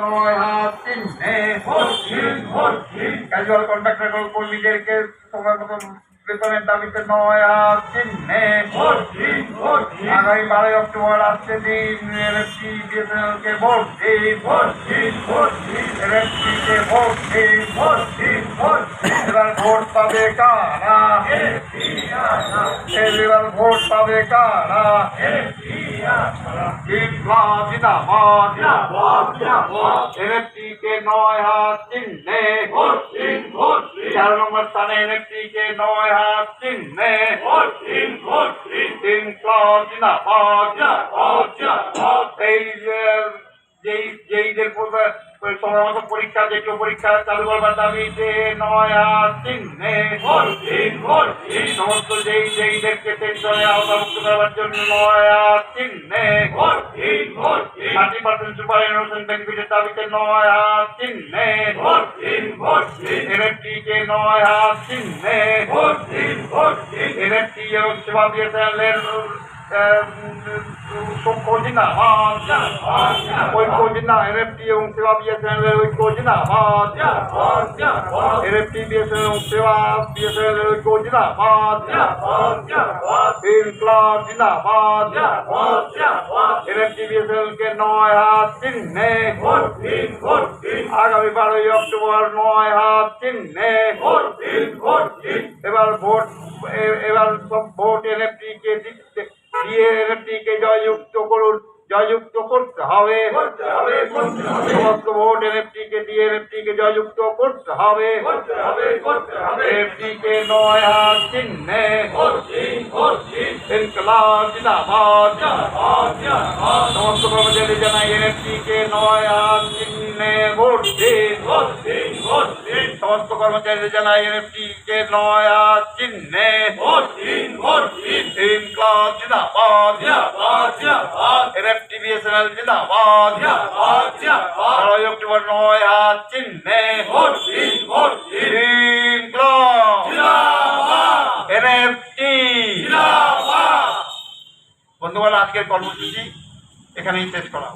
নয় হাত চিহ্নে ক্যাজুয়াল কন্ট্রাক্টর কর্মীদেরকে সময় মতো বেতনের দাবিতে নয় হাত চিহ্নে আগামী 12 অক্টোবর আসছে দিন এলএফটি বিএসএনএলকে ভোট দিন এলএফটিকে ভোট দিন এবার ভোট পাবে কারা এবার ভোট পাবে কারা এলএফটিকে নয় হাত চিহ্নে 4 নম্বর স্থানে এলএফটিকে নয় হাত চিহ্নে যেইদের সময় মতো পরীক্ষা যেগুলো পরীক্ষা চালু করবার দাবিতে নয় হাত চিহ্নে সমস্ত যেইদেরকে পেনশনে আওতামুক্ত করার জন্য নয় হাত চিহ্নে 30% সুপারিনশন বেনিফিটের দাবিতে নয় হাত চিহ্নে এলএফটিকে নয় হাত চিহ্নে এলএফটি এবং সেবা বিএসএনএলের এলএফটি এবং সেবা বিএসএনএলের ঐক্য জিন্দাবাদ এলএফটি বিএসএনএল এবং সেবা বিএসএনএলের ঐক্য জিন্দাবাদ ইনকলাব জিন্দাবাদ এলএফটি বিএসএনএলকে নয় হাত চিহ্নে আগামী 12 অক্টোবর নয় হাত চিহ্নে এবার সব ভোট এলএফটিকে দিয়ে এলএফটিকে জয়যুক্ত করুন জয়যুক্ত করতে হবে সমস্ত ভোট এলএফটিকে দিয়ে এলএফটিকে জয়যুক্ত করতে হবে এলএফটিকে নয় হাত চিহ্নে ইনকলাব জিন্দাবাদ সমস্ত কর্মচারী জানাই এলএফটিকে নয় হাত চিহ্নে ভোট দিন সমস্ত কর্মচারী জানাই এলএফটিকে নয় হাত চিহ্নে ইনকলাব জিন্দাবাদ এলএফটি বিএসএনএল জিন্দাবাদ 12 অক্টোবর নয় হাত চিহ্নে ইনকলাব এলএফটি বন্ধুগণ আজকের কর্মসূচি এখানেই শেষ করা।